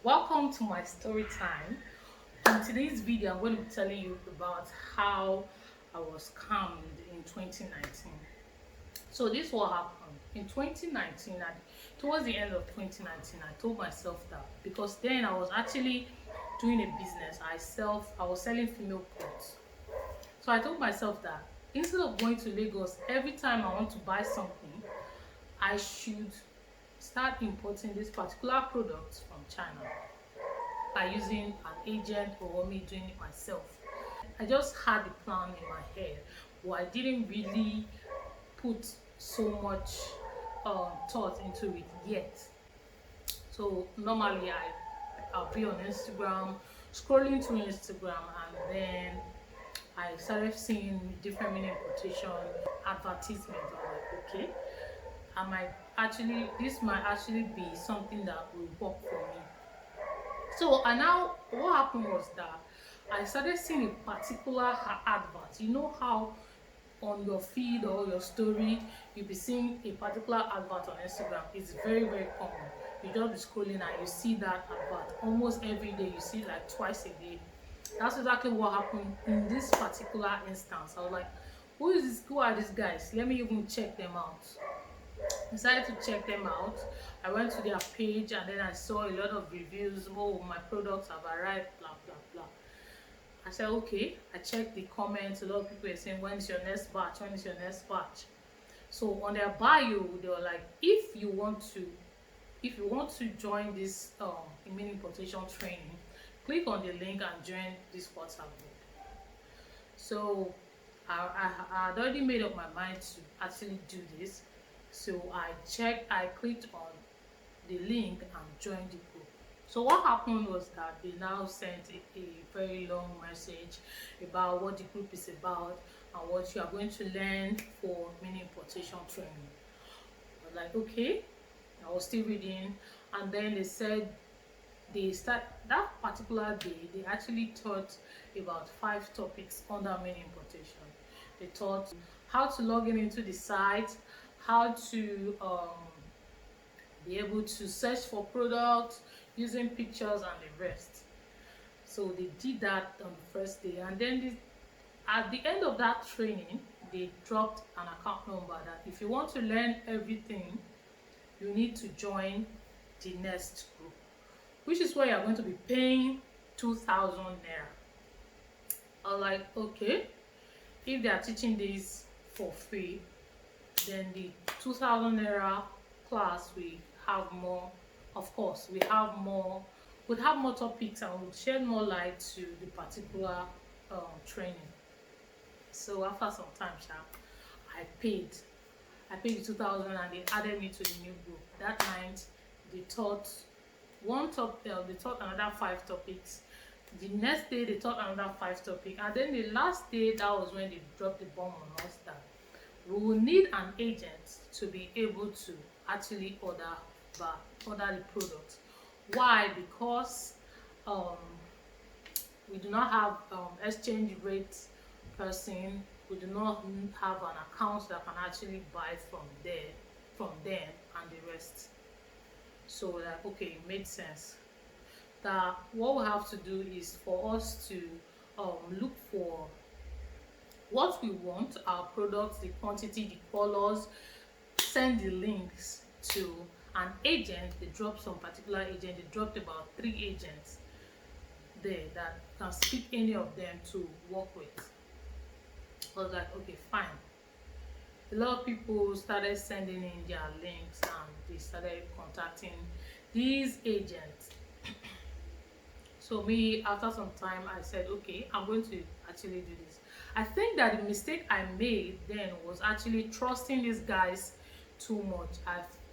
Welcome to my story time. In today's video, I'm going to be telling you about how I was scammed in 2019. So this what happened in 2019. Towards the end of 2019, I told myself that because then I was actually doing a business. I was selling female clothes. So I told myself that instead of going to Lagos every time I want to buy something, I should start importing this particular product from China by using an agent or me doing it myself. I just had the plan in my head, but I didn't really put so much thought into it yet. So normally I'll be on Instagram, scrolling through Instagram, and then I started seeing different meaning quotation advertisement. I was like, okay, this might actually be something that will work for me. So and now what happened was that I started seeing a particular advert. You know how on your feed or your story you'll be seeing a particular advert on Instagram. It's very common. You just be scrolling and you see that advert almost every day. You see it like twice a day. That's exactly what happened in this particular instance. I was like, who are these guys? Let me even check them out. Decided to check them out. I went to their page and then I saw a lot of reviews. Oh, my products have arrived, blah blah blah. I said okay. I checked the comments. A lot of people were saying, when is your next batch? When is your next batch? So on their bio they were like, if you want to join this immune importation training, click on the link and join this WhatsApp group. So I had already made up my mind to actually do this. So I clicked on the link and joined the group. So what happened was that they now sent a very long message about what the group is about and what you are going to learn for mini importation training. I was like, okay. I was still reading, and then they said that particular day they actually taught about 5 topics under mini importation. They taught how to log in into the site, how to be able to search for products using pictures and the rest. So they did that on the first day, and then at the end of that training they dropped an account number that if you want to learn everything you need to join the next group, which is where you're going to be paying 2,000 naira. I was like, okay, if they are teaching this for free, then the 2,000 naira class we have more. Of course, would have more topics and would shed more light to the particular training. So after some time, I paid the 2,000 and they added me to the new group. That night they taught they taught another 5 topics. The next day they taught another 5 topics, and then the last day, that was when they dropped the bomb on us that we will need an agent to be able to actually order the product. Why? Because we do not have exchange rate person. We do not have an account that can actually buy from them and the rest. So like, okay, it made sense that what we have to do is for us to look for what we want, our products, the quantity, the colors, send the links to an agent. They dropped some particular agent. They dropped about 3 agents there that can speak any of them to work with. I was like, okay, fine. A lot of people started sending in their links and they started contacting these agents. So me, after some time, I said, okay, I'm going to actually do this. I think that the mistake I made then was actually trusting these guys too much.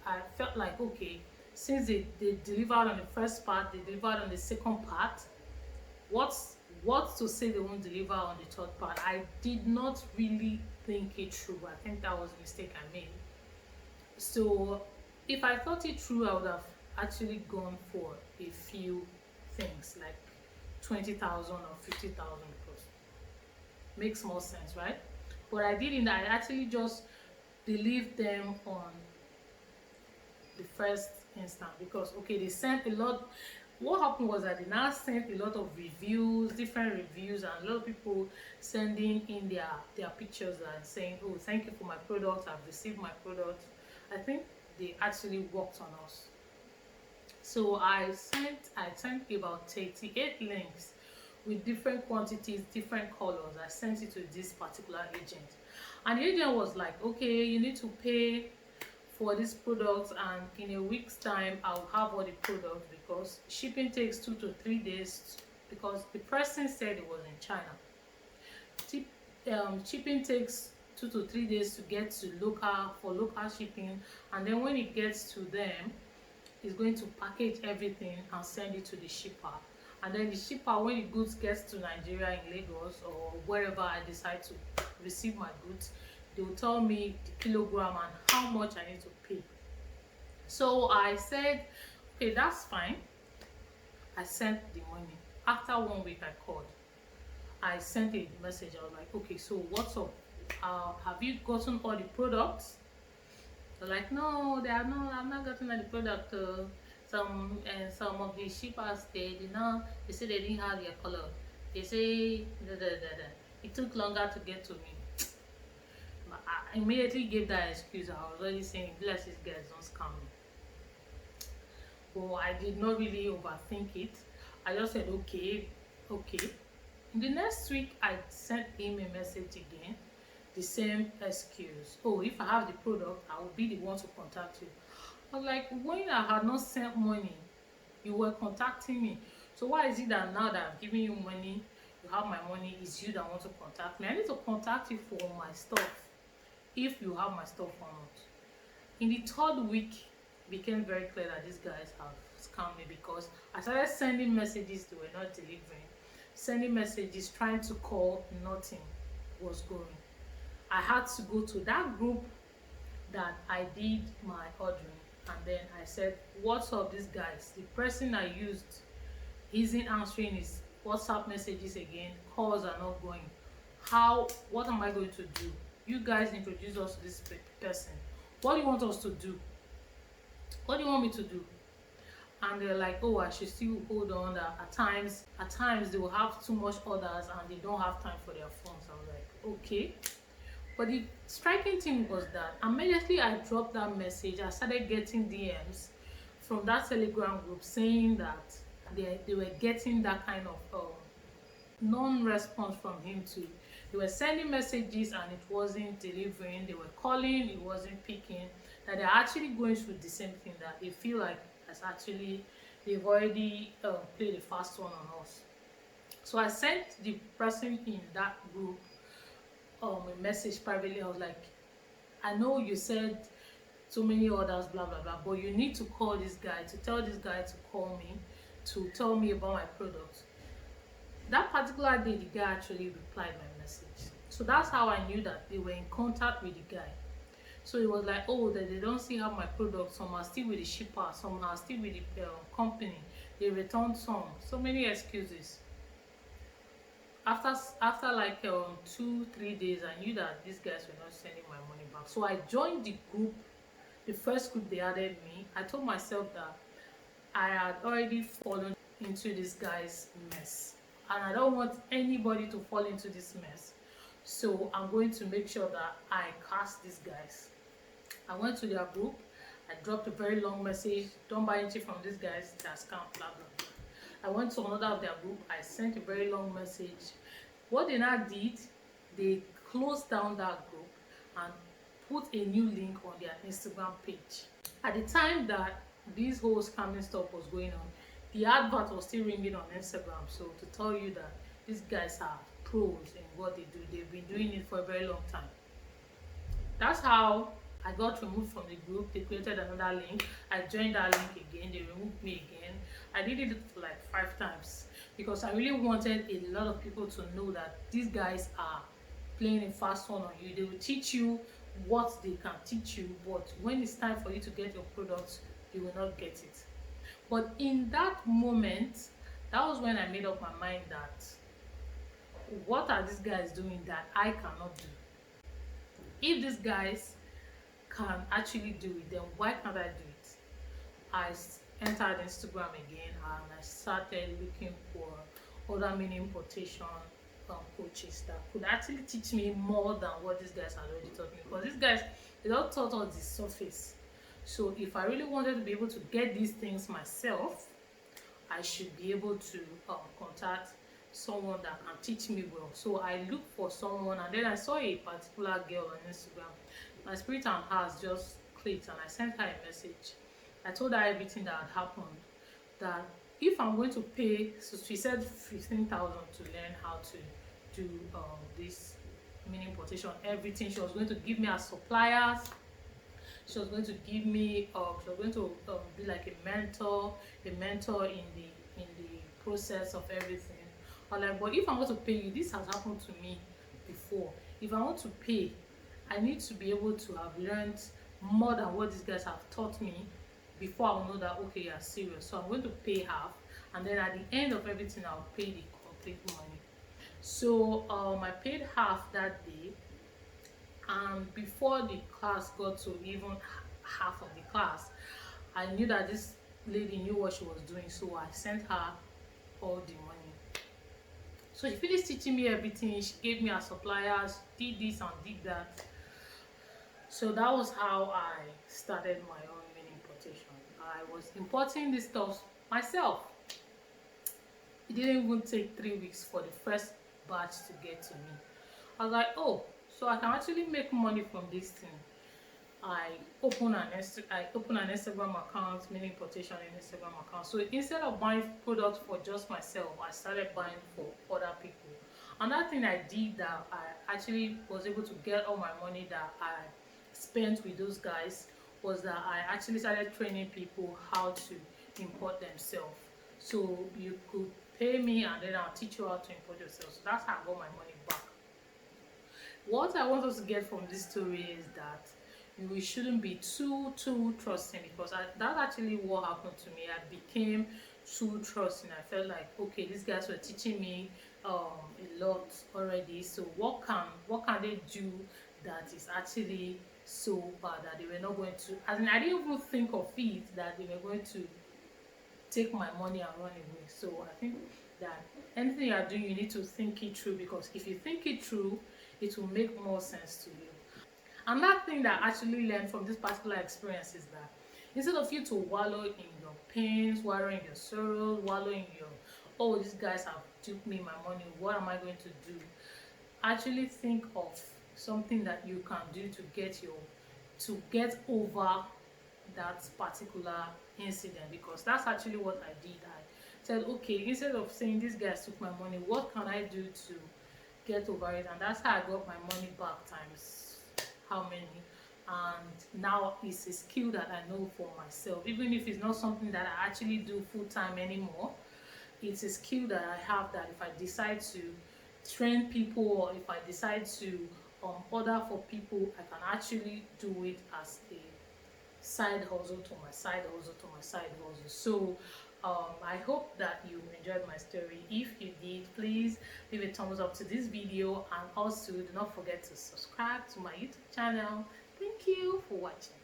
I felt like, okay, since they delivered on the first part, they delivered on the second part, what to say they won't deliver on the third part? I did not really think it through. I think that was a mistake I made. So if I thought it through, I would have actually gone for a few things like 20,000 or 50,000 because makes more sense, right? But I didn't. I actually just believed them on the first instance because okay, they sent a lot. what happened was that they now sent a lot of reviews, different reviews, and a lot of people sending in their pictures and saying, oh, thank you for my product, I've received my product. I think they actually worked on us. So I sent about 38 links with different quantities, different colors. I sent it to this particular agent, and the agent was like, okay, you need to pay for this product, and in a week's time I'll have all the products, because shipping takes 2 to 3 days, because the person said it was in China. Shipping takes 2 to 3 days to get to local shipping, and then when it gets to them, it's going to package everything and send it to the shipper, and then the shipper, when the goods gets to Nigeria, in Lagos or wherever I decide to receive my goods, they will tell me the kilogram and how much I need to pay. So I said, okay, that's fine. I sent the money. After 1 week, I called. I sent a message. I was like, okay, so what's up? Have you gotten all the products? They're like, no, they are not. I'm not gotten all the product. Some of the shippers, they said they didn't have their color. They say it took longer to get to me. I immediately gave that excuse. I was already saying, bless these guys, don't scam me. But I did not really overthink it. I just said, okay. In the next week, I sent him a message again, the same excuse. Oh, if I have the product, I will be the one to contact you. I was like, when I had not sent money, you were contacting me. So why is it that now that I'm giving you money, you have my money, it's you that want to contact me? I need to contact you for my stuff, if you have my stuff or not. In the third week, it became very clear that these guys have scammed me, because I started sending messages, they were not delivering. Sending messages, trying to call, nothing was going. I had to go to that group that I did my ordering, and then I said, what's up, these guys? The person I used isn't answering his WhatsApp messages again, calls are not going. What am I going to do? You guys introduce us to this person. What do you want us to do? What do you want me to do? And they're like, oh, I should still hold on, that at times they will have too much orders and they don't have time for their phones. I was like, okay. But the striking thing was that immediately I dropped that message, I started getting DMs from that Telegram group saying that they were getting that kind of non-response from him too. They were sending messages and it wasn't delivering. They were calling, it wasn't picking. That they're actually going through the same thing, that they feel like they've already played a fast one on us. So I sent the person in that group a message privately. I was like, I know you said so many orders, blah blah blah, but you need to call this guy, to tell this guy to call me, to tell me about my product. That particular day, the guy actually replied my message. So that's how I knew that they were in contact with the guy. So it was like, oh, that they don't still have my product. Some are still with the shipper, some are still with the company. They returned some. So many excuses. After like 2-3 days, I knew that these guys were not sending my money back. So I joined the group, the first group they added me. I told myself that I had already fallen into this guy's mess, and I don't want anybody to fall into this mess. So I'm going to make sure that I cast these guys. I went to their group. I dropped a very long message. Don't buy anything from these guys. They're scam, blah blah blah. I went to another of their group. I sent a very long message. What they now did, they closed down that group and put a new link on their Instagram page. At the time that this whole scamming stuff was going on, the advert was still ringing on Instagram. So to tell you that these guys are pros in what they do, they've been doing it for a very long time. That's how I got removed from the group. They created another link. I joined that link again. They removed me again. I did it for like 5 times because I really wanted a lot of people to know that these guys are playing a fast one on you. They will teach you what they can teach you, but when it's time for you to get your products, you will not get it. But in that moment, that was when I made up my mind that what are these guys doing that I cannot do? If these guys can actually do it, then why can't I do it? I entered Instagram again and I started looking for other mini importation coaches that could actually teach me more than what these guys had already taught me, because these guys, they don't taught us the surface. So if I really wanted to be able to get these things myself, I should be able to contact someone that can teach me well. So I looked for someone, and then I saw a particular girl on Instagram. My spirit and hers just clicked, and I sent her a message. I told her everything that had happened, that if I'm going to pay, so she said 15,000 to learn how to do this mini importation, everything. She was going to give me as suppliers. She was going to give me she was going to be like a mentor in the process of everything. I'm like, but if I want to pay you, this has happened to me before. If I want to pay, I need to be able to have learned more than what these guys have taught me before I'll know that, okay, you're serious. So I'm going to pay half, and then at the end of everything, I'll pay the complete money. So I paid half that day, and before the class got to even half of the class, I knew that this lady knew what she was doing, so I sent her all the money. So she finished teaching me everything. She gave me her suppliers, did this and did that. So that was how I started my own mini importation. I was importing this stuff myself. It didn't even take 3 weeks for the first batch to get to me. I was like, oh, so I can actually make money from this thing. I open an Instagram account, mini importation in Instagram account. So instead of buying products for just myself, I started buying for other people. Another thing I did that I actually was able to get all my money that I spent with those guys was that I actually started training people how to import themselves. So you could pay me and then I'll teach you how to import yourself. So that's how I got my money back. What I want us to get from this story is that we shouldn't be too trusting, because that's actually what happened to me. I became too trusting. I felt like, okay, these guys were teaching me a lot already, so what can they do that is actually so bad that they were not going to, I mean, I didn't even think of it that they were going to take my money and run away. So I think that anything you are doing, you need to think it through, because if you think it through, it will make more sense to you. Another thing that I actually learned from this particular experience is that instead of you to wallow in your pains, wallow in your sorrows, wallow in your, oh, these guys have took me my money, what am I going to do? Actually think of something that you can do to get over that particular incident, because that's actually what I did. I said, okay, instead of saying these guys took my money, what can I do to get over it? And that's how I got my money back times how many. And now it's a skill that I know for myself, even if it's not something that I actually do full-time anymore. It's a skill that I have, that if I decide to train people, or if I decide to order for people, I can actually do it as a side hustle to my side hustle to my side hustle. So I hope that you enjoyed my story. If you did, please leave a thumbs up to this video, and also do not forget to subscribe to my YouTube channel. Thank you for watching.